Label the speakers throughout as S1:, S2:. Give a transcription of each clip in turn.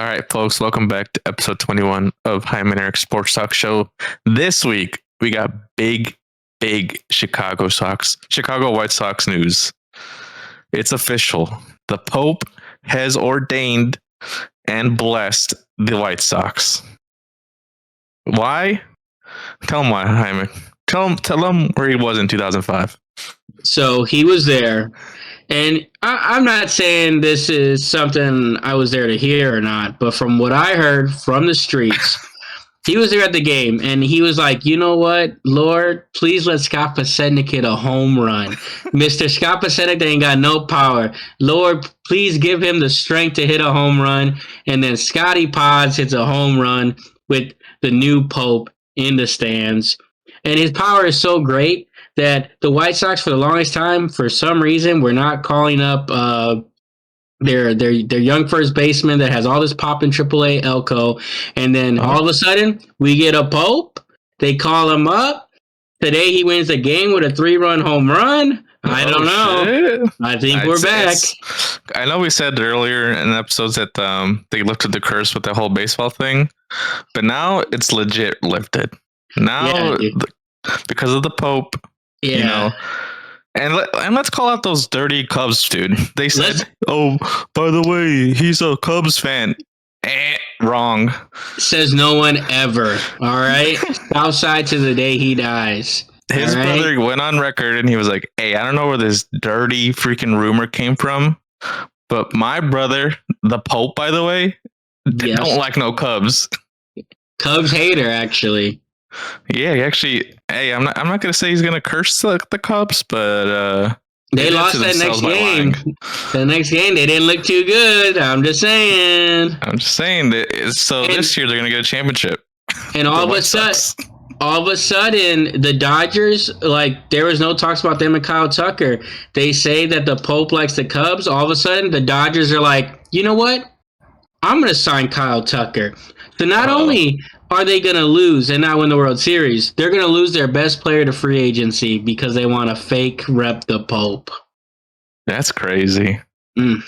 S1: right, folks, welcome back to episode 21 of Jaime and Eric Sports Talk Show. This week, we got big Chicago White Sox news. It's official. The Pope has ordained and blessed the White Sox. Why? Tell him why, Jaime. Tell him where he was in 2005.
S2: So he was there. And I'm not saying this is something I was there to hear or not, but from what I heard from the streets, he was there at the game, and he was like, you know what, Lord, please let Scott Pasenik hit a home run. Mr. Scott Pasenik, they ain't got no power. Lord, please give him the strength to hit a home run. And then Scotty Pods hits a home run with the new Pope in the stands. And his power is so great that the White Sox, for the longest time, for some reason, were not calling up their young first baseman that has all this pop in AAA, Elko. And then all of a sudden, we get a Pope. They call him up. Today, he wins the game with a 3-run home run. I don't know.
S1: Shit.
S2: I think we're back.
S1: I know we said earlier in episodes that they lifted the curse with the whole baseball thing, but now it's legit lifted. Now, because of the Pope.
S2: Yeah.
S1: You know, and let's call out those dirty Cubs, dude. They said, "Oh, by the way, he's a Cubs fan." Wrong.
S2: Says no one ever. All right, Southside to the day he dies.
S1: His brother went on record and he was like, "Hey, I don't know where this dirty freaking rumor came from, but my brother, the Pope, by the way, don't like no Cubs.
S2: Cubs hater, actually."
S1: Yeah, he actually. Hey, I'm not gonna say he's gonna curse the Cubs, but
S2: they lost that next game. The next game, they didn't look too good. I'm just saying
S1: that. So this year they're gonna get a championship.
S2: And all of a sudden, the Dodgers, like, there was no talks about them and Kyle Tucker. They say that the Pope likes the Cubs. All of a sudden, the Dodgers are like, you know what? I'm gonna sign Kyle Tucker. So not only are they going to lose and not win the World Series, they're going to lose their best player to free agency because they want to fake rep the Pope.
S1: That's crazy. Dude,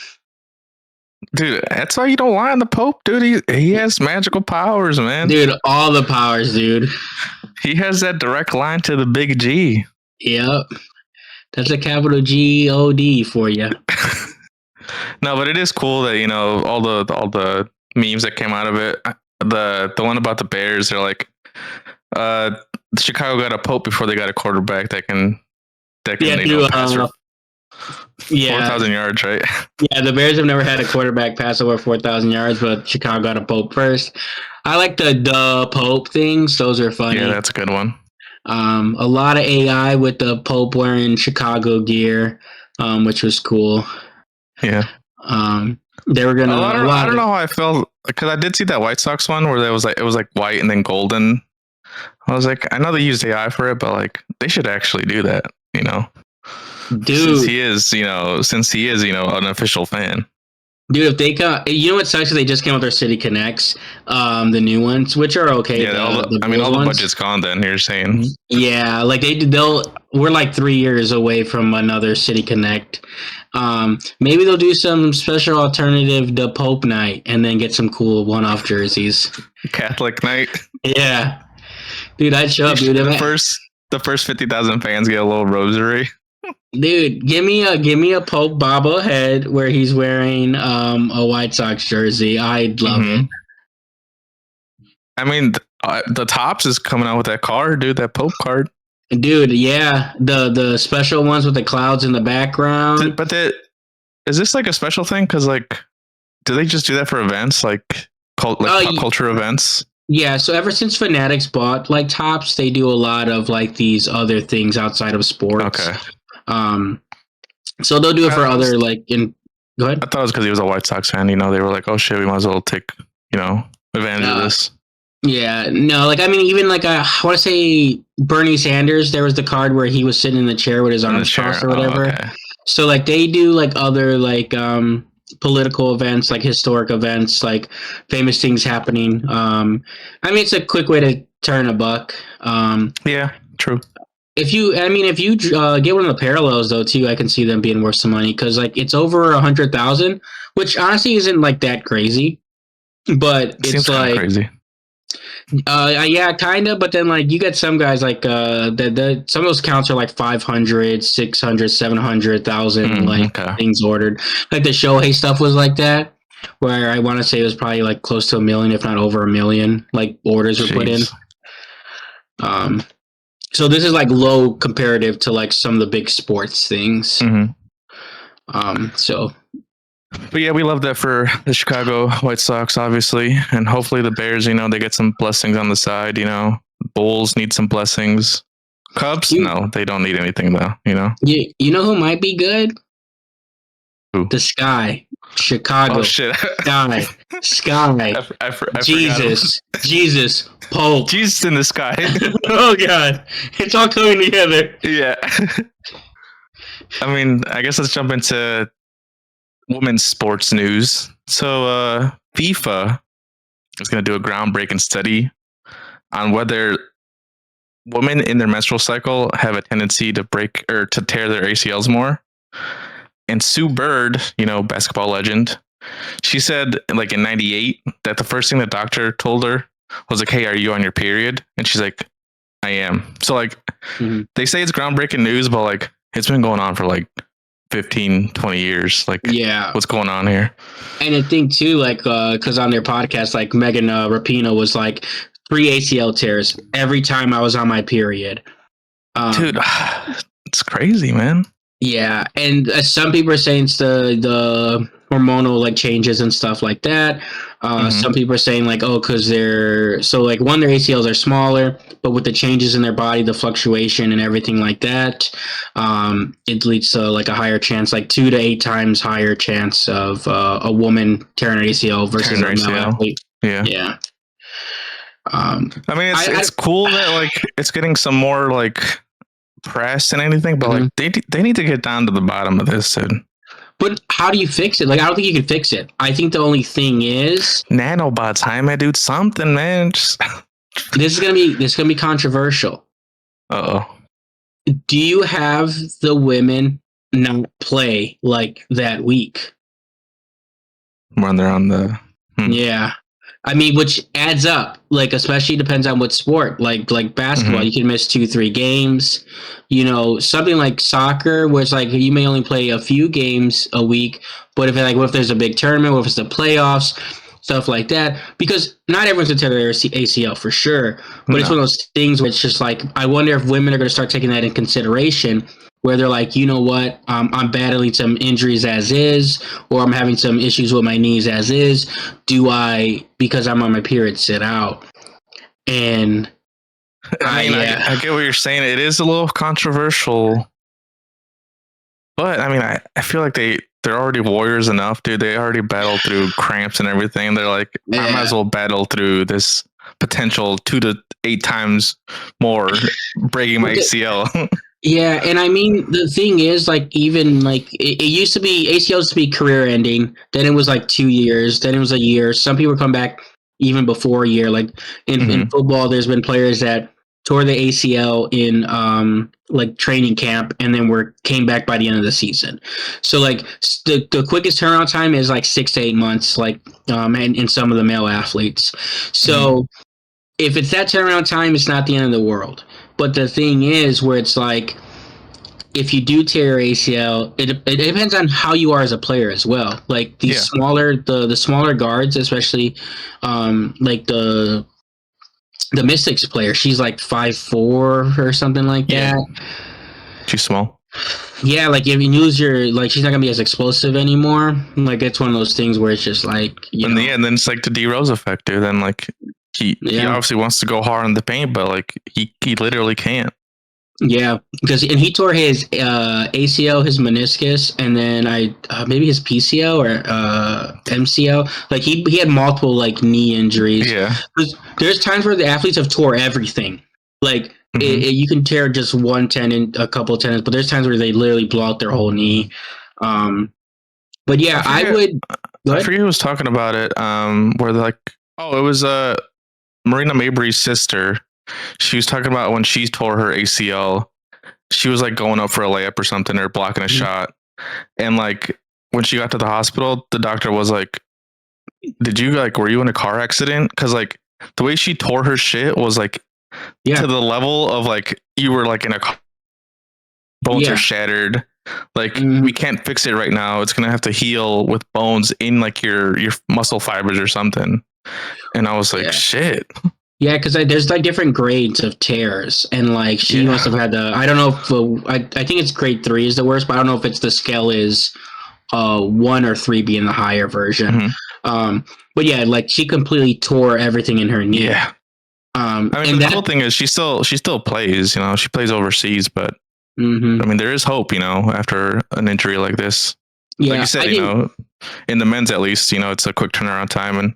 S1: that's why you don't lie on the Pope, dude. He has magical powers, man.
S2: Dude, all the powers, dude.
S1: He has that direct line to the big G.
S2: Yep. That's a capital G-O-D for you.
S1: No, but it is cool that, you know, all the memes that came out of it. The one about the Bears, they're like, Chicago got a Pope before they got a quarterback that can pass for 4,000 yards, right?
S2: Yeah, the Bears have never had a quarterback pass over 4,000 yards, but Chicago got a Pope first. I like the Pope things; those are funny.
S1: Yeah, that's a good one.
S2: A lot of AI with the Pope wearing Chicago gear, which was cool.
S1: Yeah.
S2: They were gonna.
S1: I don't know how I felt because I did see that White Sox one where it was like white and then golden. I was like, I know they used AI for it, but like they should actually do that, you know.
S2: Dude,
S1: since he is an official fan.
S2: Dude, if they got, you know what sucks? They just came out with their City Connects, the new ones, which are okay.
S1: Yeah, all the budget's gone. Then you're saying,
S2: yeah, like we're like 3 years away from another City Connect. Maybe they'll do some special alternative to Pope night and then get some cool one-off jerseys.
S1: Catholic night.
S2: Yeah, dude, I'd show up, dude.
S1: The first 50,000 fans get a little rosary.
S2: Dude, give me a Pope bobblehead where he's wearing a White Sox jersey. I'd love it.
S1: I mean, the Topps is coming out with that card, dude. That Pope card,
S2: dude. Yeah, the special ones with the clouds in the background.
S1: But is this like a special thing? Because like, do they just do that for events, like pop culture events?
S2: Yeah, so ever since Fanatics bought like Topps, they do a lot of like these other things outside of sports.
S1: Okay.
S2: So they'll do it for other like go ahead.
S1: I thought it was because he was a White Sox fan. You know, they were like, "Oh shit, we might as well take advantage of this."
S2: Yeah, no, like I mean, even like I want to say Bernie Sanders. There was the card where he was sitting in the chair with his arms crossed or whatever. Oh, okay. So like they do like other like political events, like historic events, like famous things happening. I mean, it's a quick way to turn a buck.
S1: Yeah, true.
S2: If you get one of the parallels though too, I can see them being worth some money because like it's over 100,000, which honestly isn't like that crazy. But
S1: Seems
S2: it's
S1: kind of
S2: like,
S1: crazy.
S2: yeah, kind of. But then like you get some guys like the some of those counts are like 500, 600, 700,000 like
S1: Okay.
S2: things ordered. Like the Shohei stuff was like that, where I want to say it was probably like close to 1 million, if not over 1 million, like orders were put in.
S1: Jeez.
S2: Um, so this is like low comparative to like some of the big sports things. So
S1: But yeah, we love that for the Chicago White Sox, obviously, and hopefully the Bears. They get some blessings on the side. Bulls need some blessings. Cubs,
S2: you
S1: no, they don't need anything though.
S2: you know who might be good?
S1: Who?
S2: The Sky, Chicago.
S1: Oh shit!
S2: Sky.
S1: I forgot.
S2: Jesus, Pope.
S1: Jesus in the sky.
S2: Oh God, it's all coming together.
S1: Yeah. I mean, I guess let's jump into women's sports news. So, FIFA is going to do a groundbreaking study on whether women in their menstrual cycle have a tendency to break or to tear their ACLs more. And Sue Bird, basketball legend, she said like in 98 that the first thing the doctor told her was like, "Hey, are you on your period?" And she's like, "I am." So like they say it's groundbreaking news, but like it's been going on for like 15, 20 years. Like,
S2: Yeah,
S1: what's going on here?
S2: and I think too, like, because on their podcast, like Megan Rapinoe was like 3 ACL tears every time I was on my period.
S1: Dude, it's crazy, man.
S2: Yeah, and some people are saying it's the hormonal like changes and stuff like that. Some people are saying like, oh, because their ACLs are smaller, but with the changes in their body, the fluctuation and everything like that, it leads to like a higher chance, like 2 to 8 times higher chance of a woman tearing an ACL versus a male athlete.
S1: Yeah. I mean, it's cool that like it's getting some more like press and anything, but like they need to get down to the bottom of this, dude.
S2: But how do you fix it? Like, I don't think you can fix it. I think the only thing is
S1: nanobots, Jaime, dude, something, man.
S2: This is gonna be controversial.
S1: Uh-oh.
S2: Do you have the women not play like that week
S1: when they're on the?
S2: Yeah. I mean, which adds up, like, especially depends on what sport, like basketball, you can miss 2-3 games, something like soccer, where it's like, you may only play a few games a week, but what if there's a big tournament, what if it's the playoffs, stuff like that, because not everyone's going to tear their ACL for sure, but it's one of those things where it's just like, I wonder if women are going to start taking that in consideration, where they're like, you know what, I'm battling some injuries as is, or I'm having some issues with my knees as is. Do I, because I'm on my period, sit out? And
S1: I get what you're saying. It is a little controversial, but I mean, I feel like they're already warriors enough, dude. They already battled through cramps and everything. They're like, I might as well battle through this potential 2 to 8 times more breaking my ACL.
S2: Yeah, and I mean, the thing is, like, even like it used to be ACL used to be career ending. Then it was like 2 years. Then it was a year. Some people come back even before a year. Like in football, there's been players that tore the ACL in like training camp and then came back by the end of the season. So like the quickest turnaround time is like 6 to 8 months. Like and in some of the male athletes. So if it's that turnaround time, it's not the end of the world. But the thing is, where it's like, if you do tear your ACL, it depends on how you are as a player as well. Like the smaller guards, especially, like the Mystics player, she's like 5'4" or something like that.
S1: Too small.
S2: Yeah, like if you lose she's not gonna be as explosive anymore. Like it's one of those things where it's just like,
S1: and then it's like the D Rose effect, dude. Then like he obviously wants to go hard in the paint, but like he literally can't.
S2: Yeah, because he tore his ACL, his meniscus, and then maybe his PCL or MCL. Like he had multiple like knee injuries.
S1: Yeah,
S2: there's times where the athletes have tore everything. Like you can tear just one tendon, a couple of tendons, but there's times where they literally blow out their whole knee. But yeah, I
S1: forget who was talking about it. Where like, it was Marina Mabry's sister. She was talking about when she tore her ACL, she was like going up for a layup or something or blocking a shot. And like when she got to the hospital, the doctor was like, Did you were you in a car accident? Because the way she tore her shit was
S2: Yeah.
S1: to the level of you were in a car, bones
S2: Yeah.
S1: are shattered.
S2: Mhm.
S1: We can't fix it right now. It's gonna have to heal with bones in your muscle fibers or something. And I was like,
S2: Yeah.
S1: shit.
S2: Yeah, because there's different grades of tears, and she
S1: Yeah.
S2: must have had the. I don't know if I think it's grade 3 is the worst, but I don't know if it's the scale is 1 or 3 being the higher version.
S1: Mhm.
S2: But yeah, she completely tore everything in her knee.
S1: Yeah. I mean,
S2: And
S1: the cool thing is she still plays. She plays overseas, but
S2: Mhm.
S1: I mean, there is hope. After an injury like this. Like
S2: Yeah,
S1: you said,
S2: I think
S1: in the men's at least, it's a quick turnaround time, and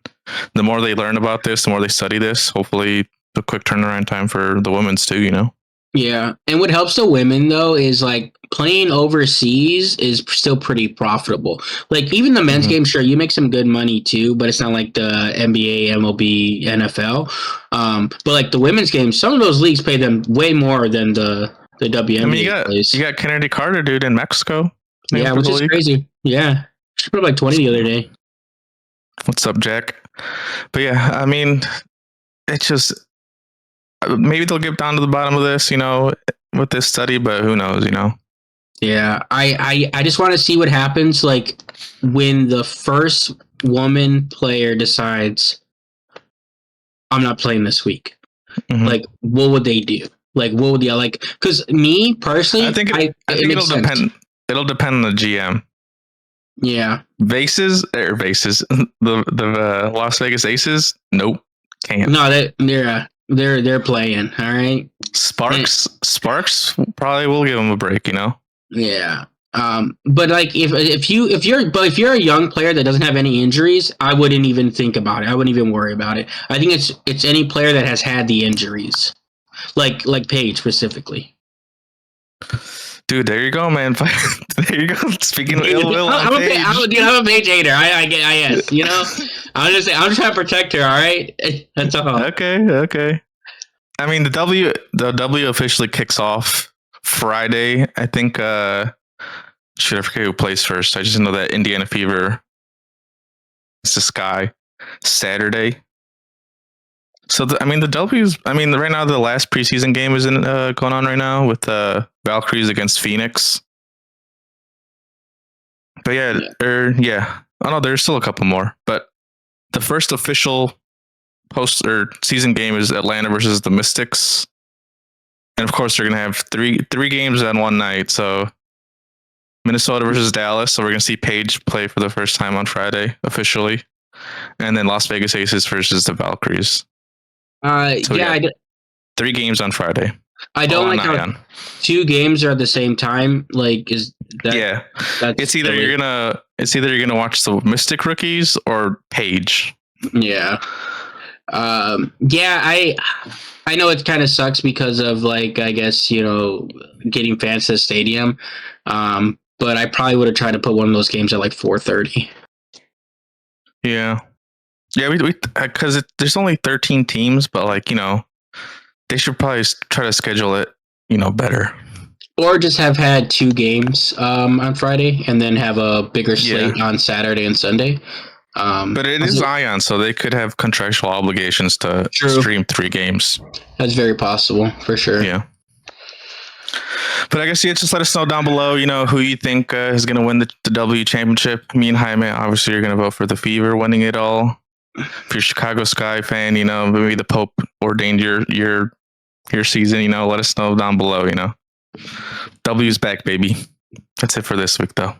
S1: the more they learn about this, the more they study this. Hopefully, the quick turnaround time for the women's too.
S2: yeah, and what helps the women though is playing overseas is still pretty profitable. Even the men's
S1: Mhm.
S2: game, sure, you make some good money too, but it's not like the NBA, MLB, NFL. But the women's game, some of those leagues pay them way more than the WNBA
S1: I mean,
S2: plays.
S1: you got Kennedy Carter, dude, in Mexico.
S2: Yeah, which is crazy. Yeah, she put up 20 the other day.
S1: What's up, Jack? But yeah, I mean, it's just maybe they'll get down to the bottom of this, with this study, but who knows,
S2: Yeah, I just want to see what happens when the first woman player decides I'm not playing this week.
S1: Mhm.
S2: What would they do? What would they because me personally,
S1: I think
S2: it
S1: it'll
S2: makes sense.
S1: depend. It'll depend on the GM.
S2: Yeah.
S1: Vases. The Las Vegas Aces. Nope, can't.
S2: No, they're playing. All right.
S1: Sparks probably will give them a break.
S2: Yeah. But if you're a young player that doesn't have any injuries, I wouldn't even think about it. I wouldn't even worry about it. I think it's any player that has had the injuries, like Paige specifically.
S1: Dude, there you go, man. There you go. Speaking of ill will on Paige.
S2: I'm a Paige hater. I guess. I'm just trying to protect her. All right, that's all.
S1: Okay. I mean, the W officially kicks off Friday. I think. Should I forget who plays first? I just know that Indiana Fever. It's the Sky Saturday. So the W's. I mean, right now the last preseason game is going on right now with Valkyries against Phoenix. But yeah. Oh no, there's still a couple more. But the first official post or season game is Atlanta versus the Mystics, and of course they're gonna have three games on one night. So Minnesota versus Dallas. So we're gonna see Paige play for the first time on Friday officially, and then Las Vegas Aces versus the Valkyries. So
S2: Yeah,
S1: 3 games on Friday.
S2: I don't like how 2 games are at the same time. Is that?
S1: Yeah, it's either you're gonna watch the Mystic rookies or Paige.
S2: Yeah. Yeah, I know it kind of sucks because of I guess getting fans to the stadium. But I probably would have tried to put one of those games at 4:30.
S1: Yeah, we because there's only 13 teams, but they should probably try to schedule it better.
S2: Or just have had 2 games on Friday and then have a bigger slate on Saturday and Sunday.
S1: But it is Ion, so they could have contractual obligations to stream 3 games.
S2: That's very possible, for sure.
S1: Yeah. But I guess just let us know down below, who you think is going to win the W championship. Me and Jaime, obviously, you're going to vote for the Fever winning it all. If you're a Chicago Sky fan, maybe the Pope ordained your season, let us know down below, W's back, baby. That's it for this week, though.